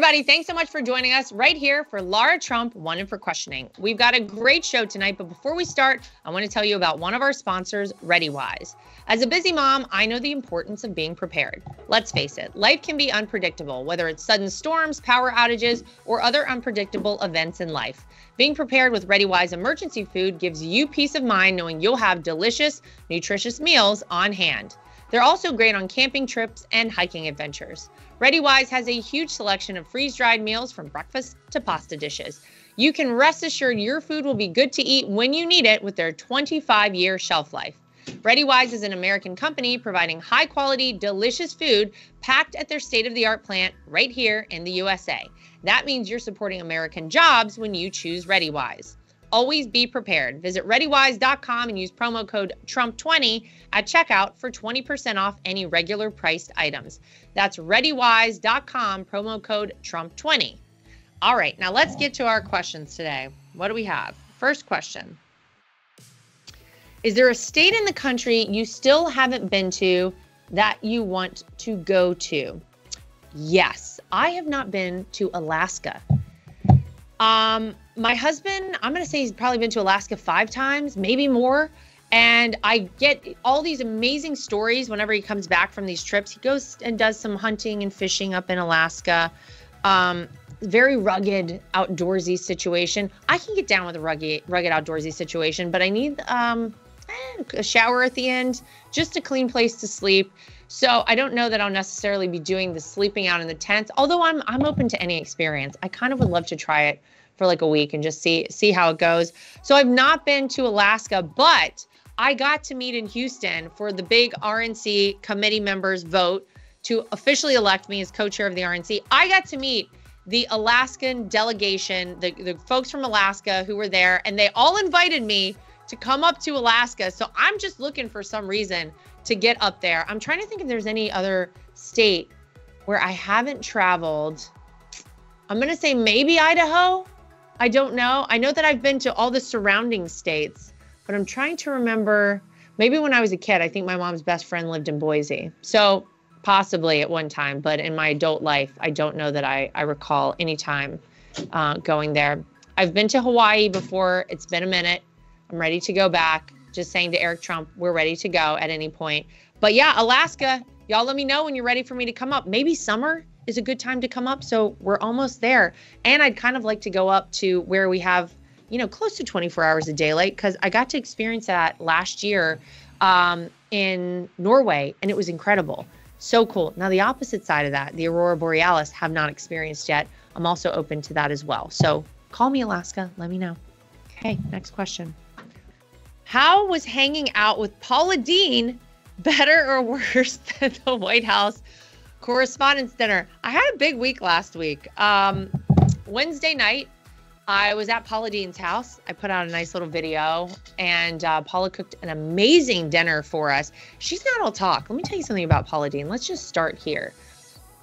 everybody. Thanks so much for joining us right here for Lara Trump Wanted for Questioning. We've got a great show tonight, but before we start, I want to tell you about one of our sponsors, ReadyWise. As a busy mom, I know the importance of being prepared. Let's face it, life can be unpredictable, whether it's sudden storms, power outages, or other unpredictable events in life. Being prepared with ReadyWise emergency food gives you peace of mind knowing you'll have delicious, nutritious meals on hand. They're also great on camping trips and hiking adventures. ReadyWise has a huge selection of freeze-dried meals from breakfast to pasta dishes. You can rest assured your food will be good to eat when you need it with their 25-year shelf life. ReadyWise is an American company providing high-quality, delicious food packed at their state-of-the-art plant right here in the USA. That means you're supporting American jobs when you choose ReadyWise. Always be prepared. Visit ReadyWise.com and use promo code TRUMP20 at checkout for 20% off any regular priced items. That's ReadyWise.com, promo code TRUMP20. All right, now let's get to our questions today. What do we have? First question. Is there a state in the country you still haven't been to that you want to go to? Yes, I have not been to Alaska. My husband, I'm going to say he's probably been to Alaska 5 times, maybe more. And I get all these amazing stories whenever he comes back from these trips. He goes and does some hunting and fishing up in Alaska. Very rugged, outdoorsy situation. I can get down with a rugged outdoorsy situation, but I need a shower at the end, just a clean place to sleep. So I don't know that I'll necessarily be doing the sleeping out in the tents, although I'm open to any experience. I kind of would love to try it for like a week and just see how it goes. So I've not been to Alaska, but I got to meet in Houston for the big RNC committee members vote to officially elect me as co-chair of the RNC. I got to meet the Alaskan delegation, the folks from Alaska who were there, and they all invited me to come up to Alaska. So I'm just looking for some reason to get up there. I'm trying to think if there's any other state where I haven't traveled. I'm going to say maybe Idaho. I don't know. I know that I've been to all the surrounding states, but I'm trying to remember, maybe when I was a kid, I think my mom's best friend lived in Boise. So possibly at one time, but in my adult life, I don't know that I recall any time going there. I've been to Hawaii before. It's been a minute. I'm ready to go back. Just saying to Eric Trump, we're ready to go at any point. But yeah, Alaska, y'all let me know when you're ready for me to come up. Maybe summer is a good time to come up. So we're almost there. And I'd kind of like to go up to where we have, close to 24 hours of daylight, because I got to experience that last year in Norway, and it was incredible. So cool. Now, the opposite side of that, the Aurora Borealis, have not experienced yet. I'm also open to that as well. So call me, Alaska. Let me know. Okay, next question. How was hanging out with Paula Deen better or worse than the White House Correspondents' Dinner? I had a big week last week. Wednesday night, I was at Paula Deen's house. I put out a nice little video, and Paula cooked an amazing dinner for us. She's not all talk. Let me tell you something about Paula Deen. Let's just start here.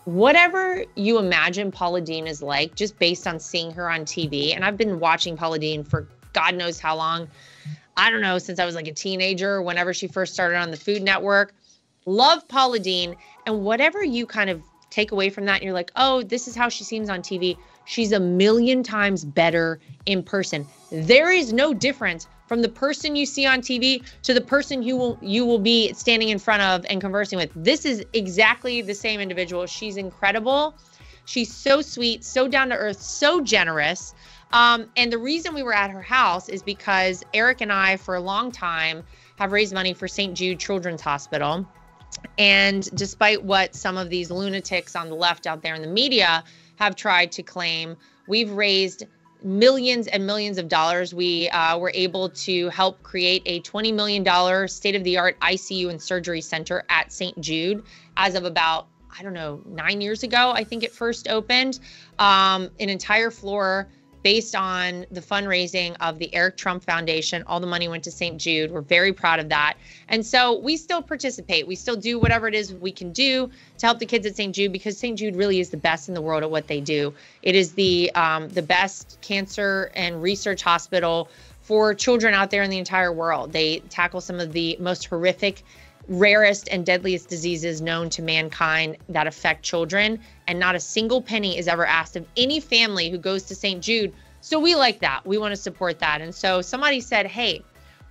Whatever you imagine Paula Deen is like, just based on seeing her on TV, and I've been watching Paula Deen for God knows how long. I don't know, since I was like a teenager, whenever she first started on the Food Network. Love Paula Deen. And whatever you kind of take away from that, you're like, oh, this is how she seems on TV. She's a million times better in person. There is no difference from the person you see on TV to the person you will be standing in front of and conversing with. This is exactly the same individual. She's incredible. She's so sweet, so down to earth, so generous. And the reason we were at her house is because Eric and I, for a long time, have raised money for St. Jude Children's Hospital. And despite what some of these lunatics on the left out there in the media have tried to claim, we've raised millions and millions of dollars. We were able to help create a $20 million state-of-the-art ICU and surgery center at St. Jude as of about, 9 years ago, I think it first opened. An entire floor based on the fundraising of the Eric Trump Foundation. All the money went to St. Jude. We're very proud of that. And so we still participate. We still do whatever it is we can do to help the kids at St. Jude, because St. Jude really is the best in the world at what they do. It is the best cancer and research hospital for children out there in the entire world. They tackle some of the most horrific rarest and deadliest diseases known to mankind that affect children. And not a single penny is ever asked of any family who goes to St. Jude. So we like that. We want to support that. And so somebody said, hey,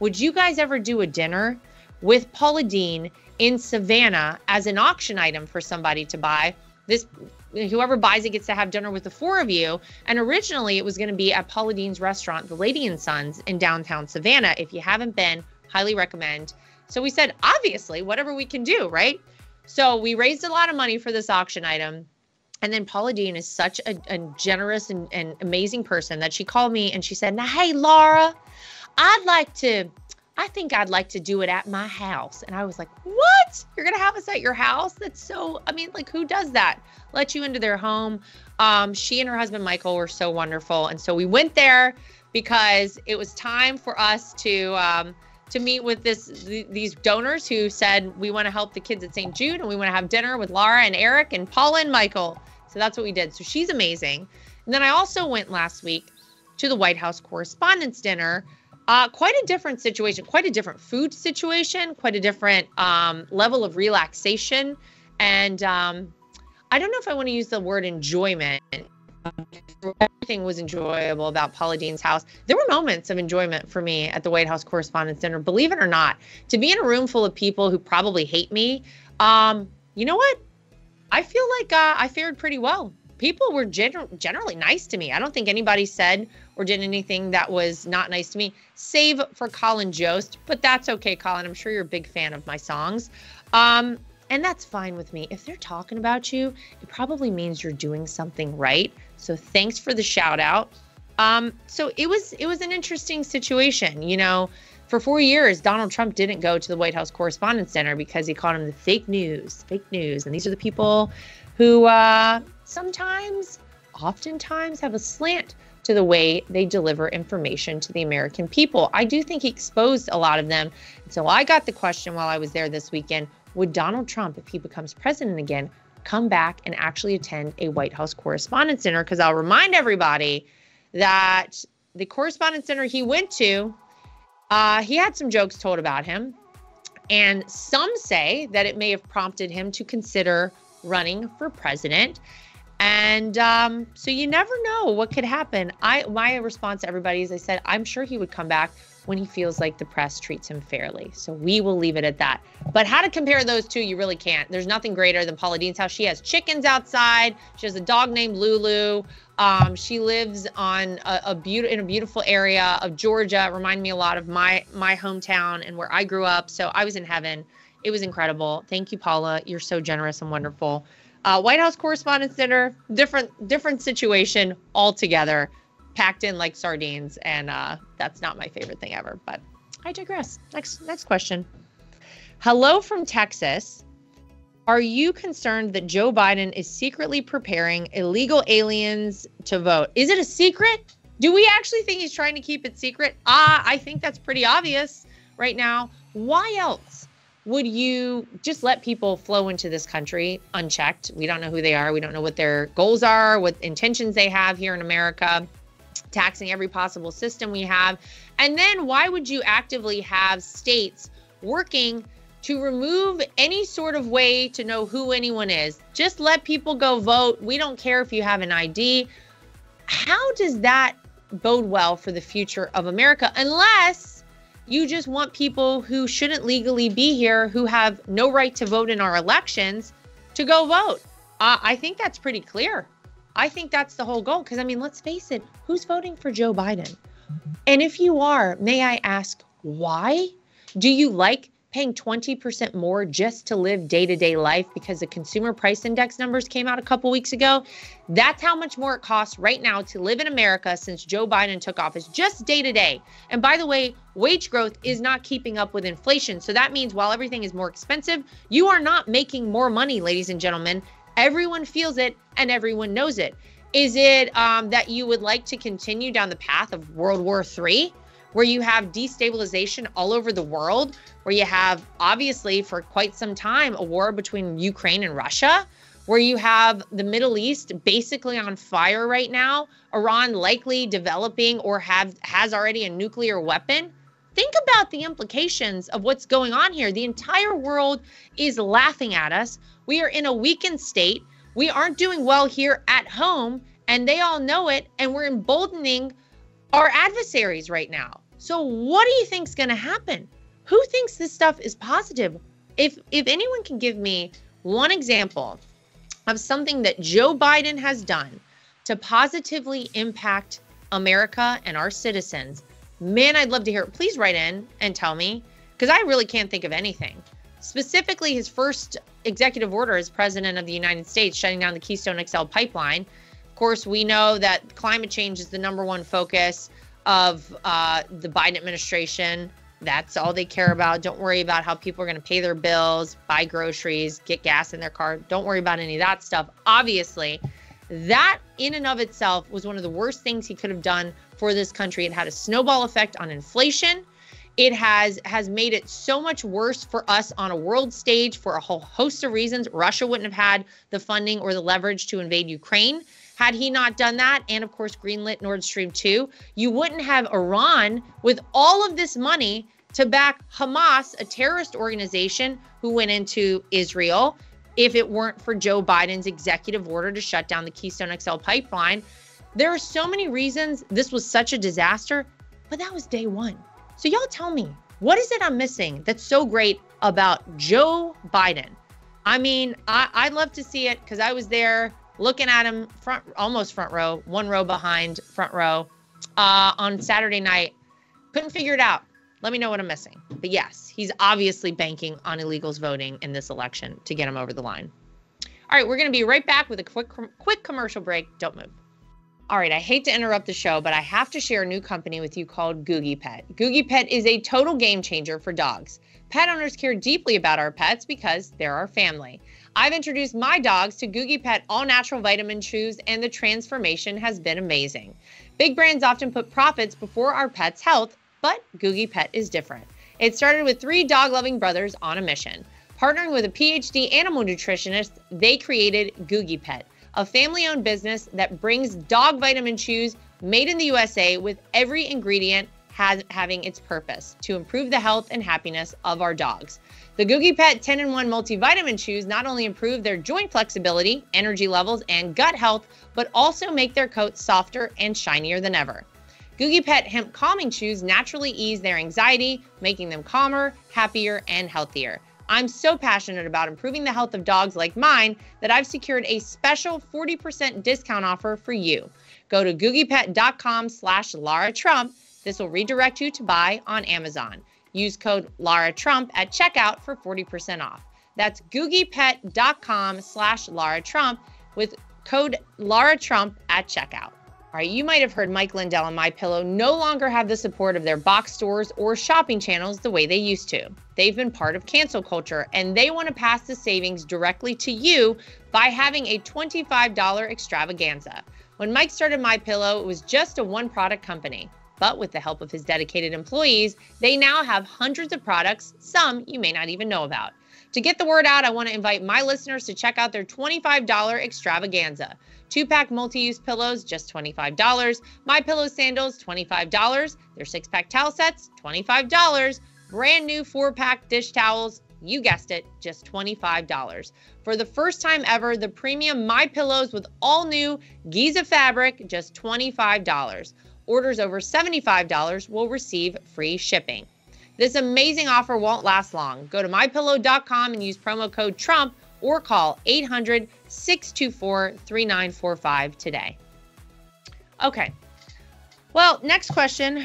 would you guys ever do a dinner with Paula Deen in Savannah as an auction item for somebody to buy? Whoever buys it gets to have dinner with the four of you. And originally it was going to be at Paula Deen's restaurant, The Lady and Sons, in downtown Savannah. If you haven't been, highly recommend. So we said, obviously, whatever we can do, right? So we raised a lot of money for this auction item. And then Paula Deen is such a generous and amazing person that she called me and she said, now, hey, Lara, I think I'd like to do it at my house. And I was like, what? You're going to have us at your house? That's so, I mean, like, who does that? Let you into their home. She and her husband, Michael, were so wonderful. And so we went there because it was time for us to meet with these donors who said, we want to help the kids at St. Jude and we want to have dinner with Lara and Eric and Paula and Michael. So that's what we did. So she's amazing. And then I also went last week to the White House Correspondents' Dinner. Quite a different situation, quite a different food situation, quite a different level of relaxation. And I don't know if I want to use the word enjoyment. Everything was enjoyable about Paula Deen's house. There were moments of enjoyment for me at the White House Correspondents' Dinner. Believe it or not, to be in a room full of people who probably hate me, you know what? I feel like I fared pretty well. People were generally nice to me. I don't think anybody said or did anything that was not nice to me, save for Colin Jost. But that's okay, Colin. I'm sure you're a big fan of my songs. And that's fine with me. If they're talking about you, it probably means you're doing something right. So thanks for the shout out. So it was an interesting situation. You know, for 4 years, Donald Trump didn't go to the White House Correspondents' Dinner because he called them the fake news. And these are the people who oftentimes have a slant to the way they deliver information to the American people. I do think he exposed a lot of them. And so I got the question while I was there this weekend, would Donald Trump, if he becomes president again, come back and actually attend a White House Correspondents' Dinner? Because I'll remind everybody that the Correspondents' Dinner he went to, he had some jokes told about him. And some say that it may have prompted him to consider running for president. And so you never know what could happen. My response to everybody is I said, I'm sure he would come back when he feels like the press treats him fairly. So we will leave it at that. But how to compare those two, you really can't. There's nothing greater than Paula Deen's house. She has chickens outside. She has a dog named Lulu. She lives on in a beautiful area of Georgia. It reminded me a lot of my hometown and where I grew up. So I was in heaven. It was incredible. Thank you, Paula. You're so generous and wonderful. White House Correspondents' Dinner, different situation altogether, packed in like sardines, and that's not my favorite thing ever, but I digress. Next question. Hello from Texas. Are you concerned that Joe Biden is secretly preparing illegal aliens to vote? Is it a secret? Do we actually think he's trying to keep it secret? I think that's pretty obvious right now. Why else would you just let people flow into this country unchecked? We don't know who they are. We don't know what their goals are, what intentions they have here in America, taxing every possible system we have. And then why would you actively have states working to remove any sort of way to know who anyone is? Just let people go vote. We don't care if you have an ID. How does that bode well for the future of America, unless you just want people who shouldn't legally be here, who have no right to vote in our elections, to go vote? I think that's pretty clear. I think that's the whole goal. Because, I mean, let's face it, who's voting for Joe Biden? And if you are, may I ask why? Do you like paying 20% more just to live day-to-day life because the consumer price index numbers came out a couple weeks ago? That's how much more it costs right now to live in America since Joe Biden took office, just day-to-day. And by the way, wage growth is not keeping up with inflation. So that means while everything is more expensive, you are not making more money, ladies and gentlemen. Everyone feels it and everyone knows it. Is it that you would like to continue down the path of World War III, where you have destabilization all over the world, where you have, obviously, for quite some time, a war between Ukraine and Russia, where you have the Middle East basically on fire right now, Iran likely developing or has already a nuclear weapon? think about the implications of what's going on here. The entire world is laughing at us. We are in a weakened state. We aren't doing well here at home, and they all know it, and we're emboldening our adversaries right now. So what do you think's going to happen? Who thinks this stuff is positive? If anyone can give me one example of something that Joe Biden has done to positively impact America and our citizens, man, I'd love to hear it. Please write in and tell me, because I really can't think of anything. Specifically, his first executive order as president of the United States, shutting down the Keystone XL pipeline. Of course, we know that climate change is the #1 focus of the Biden administration. That's all they care about. Don't worry about how people are going to pay their bills, buy groceries, get gas in their car. Don't worry about any of that stuff. Obviously, that in and of itself was one of the worst things he could have done for this country. It had a snowball effect on inflation. It has made it so much worse for us on a world stage for a whole host of reasons. Russia wouldn't have had the funding or the leverage to invade Ukraine had he not done that. And of course, greenlit Nord Stream 2. You wouldn't have Iran with all of this money to back Hamas, a terrorist organization who went into Israel, if it weren't for Joe Biden's executive order to shut down the Keystone XL pipeline. There are so many reasons this was such a disaster, but that was day one. So y'all tell me, what is it I'm missing that's so great about Joe Biden? I mean, I'd love to see it because I was there looking at him almost front row, one row behind front row on Saturday night. Couldn't figure it out. Let me know what I'm missing. But yes, he's obviously banking on illegals voting in this election to get him over the line. All right, we're going to be right back with a quick commercial break. Don't move. All right, I hate to interrupt the show, but I have to share a new company with you called Googie Pet. Googie Pet is a total game changer for dogs. Pet owners care deeply about our pets because they're our family. I've introduced my dogs to Googie Pet all-natural vitamin chews, and the transformation has been amazing. Big brands often put profits before our pets' health, but Googie Pet is different. It started with 3 dog-loving brothers on a mission. Partnering with a PhD animal nutritionist, they created Googie Pet, a family-owned business that brings dog vitamin chews made in the USA with every ingredient having its purpose to improve the health and happiness of our dogs. The Googie Pet 10-in-1 multivitamin chews not only improve their joint flexibility, energy levels, and gut health, but also make their coats softer and shinier than ever. Googie Pet hemp calming chews naturally ease their anxiety, making them calmer, happier, and healthier. I'm so passionate about improving the health of dogs like mine that I've secured a special 40% discount offer for you. Go to googiepet.com/Lara Trump. This will redirect you to buy on Amazon. Use code Lara Trump at checkout for 40% off. That's googiepet.com/Lara Trump with code Lara Trump at checkout. All right, you might have heard Mike Lindell and MyPillow no longer have the support of their box stores or shopping channels the way they used to. They've been part of cancel culture, and they want to pass the savings directly to you by having a $25 extravaganza. When Mike started MyPillow, it was just a one-product company. But with the help of his dedicated employees, they now have hundreds of products, some you may not even know about. To get the word out, I want to invite my listeners to check out their $25 extravaganza. 2-pack multi-use pillows, just $25. MyPillow sandals, $25. Their 6-pack towel sets, $25. Brand new 4-pack dish towels, you guessed it, just $25. For the first time ever, the premium MyPillows with all new Giza fabric, just $25. Orders over $75 will receive free shipping. This amazing offer won't last long. Go to mypillow.com and use promo code Trump or call 800-624-3945 today. Okay. Well, next question.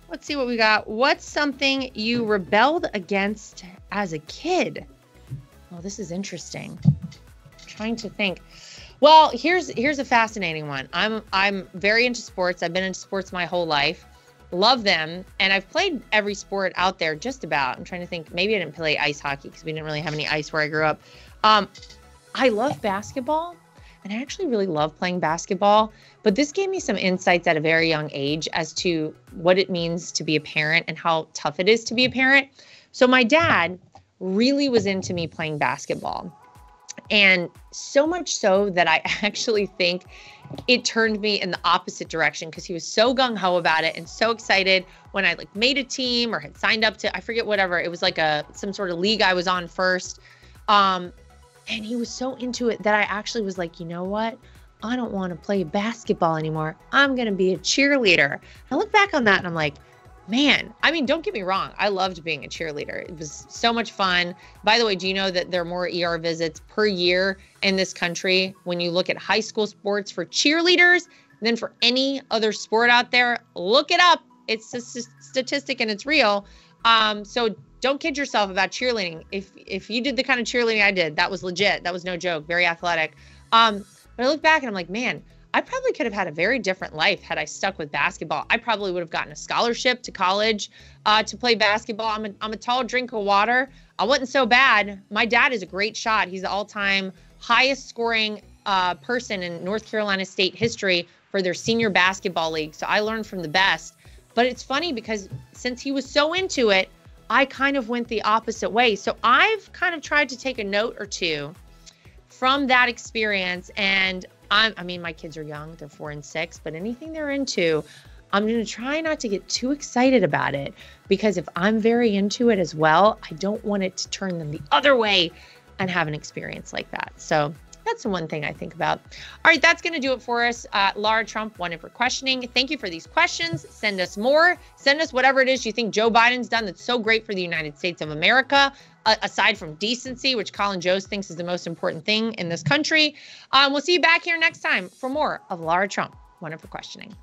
Let's see what we got. What's something you rebelled against as a kid? Oh, this is interesting. I'm trying to think. Well, here's a fascinating one. I'm very into sports. I've been into sports my whole life. Love them. And I've played every sport out there just about. I'm trying to think. Maybe I didn't play ice hockey because we didn't really have any ice where I grew up. I love basketball, and I actually really love playing basketball. But this gave me some insights at a very young age as to what it means to be a parent and how tough it is to be a parent. So my dad really was into me playing basketball. And so much so that I actually think it turned me in the opposite direction because he was so gung-ho about it and so excited when I like made a team or had signed up to, I forget, whatever. It was like some sort of league I was on first. And he was so into it that I actually was like, you know what? I don't want to play basketball anymore. I'm going to be a cheerleader. I look back on that and I'm like, man, I mean, don't get me wrong. I loved being a cheerleader. It was so much fun. By the way, do you know that there are more ER visits per year in this country when you look at high school sports for cheerleaders than for any other sport out there? Look it up. It's a statistic and it's real. So don't kid yourself about cheerleading. If you did the kind of cheerleading I did, that was legit. That was no joke. Very athletic. But I look back and I'm like, man, I probably could have had a very different life had I stuck with basketball. I probably would have gotten a scholarship to college to play basketball. I'm a tall drink of water. I wasn't so bad. My dad is a great shot. He's the all-time highest scoring person in North Carolina State history for their senior basketball league. So I learned from the best. But it's funny because since he was so into it, I kind of went the opposite way. So I've kind of tried to take a note or two from that experience. And I mean, my kids are young, they're 4 and 6, but anything they're into, I'm going to try not to get too excited about it, because if I'm very into it as well, I don't want it to turn them the other way and have an experience like that. So that's the one thing I think about. All right, that's going to do it for us. Lara Trump, one for questioning. Thank you for these questions. Send us more. Send us whatever it is you think Joe Biden's done that's so great for the United States of America, aside from decency, which Colin Jost thinks is the most important thing in this country. We'll see you back here next time for more of Lara Trump, one for questioning.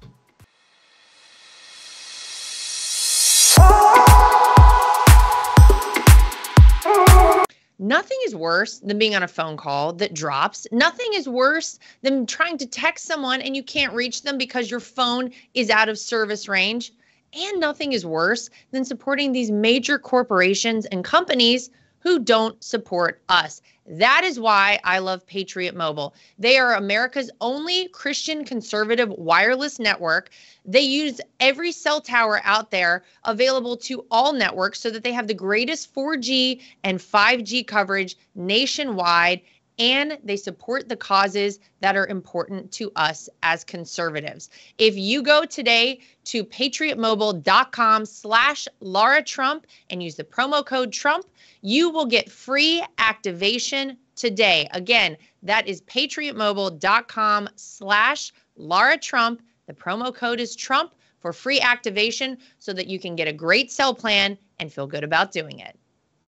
Nothing is worse than being on a phone call that drops. Nothing is worse than trying to text someone and you can't reach them because your phone is out of service range. And nothing is worse than supporting these major corporations and companies who don't support us. That is why I love Patriot Mobile. They are America's only Christian conservative wireless network. They use every cell tower out there available to all networks so that they have the greatest 4G and 5G coverage nationwide, and they support the causes that are important to us as conservatives. If you go today to patriotmobile.com/Lara Trump and use the promo code Trump, you will get free activation today. Again, that is patriotmobile.com/Lara Trump. The promo code is Trump for free activation so that you can get a great cell plan and feel good about doing it.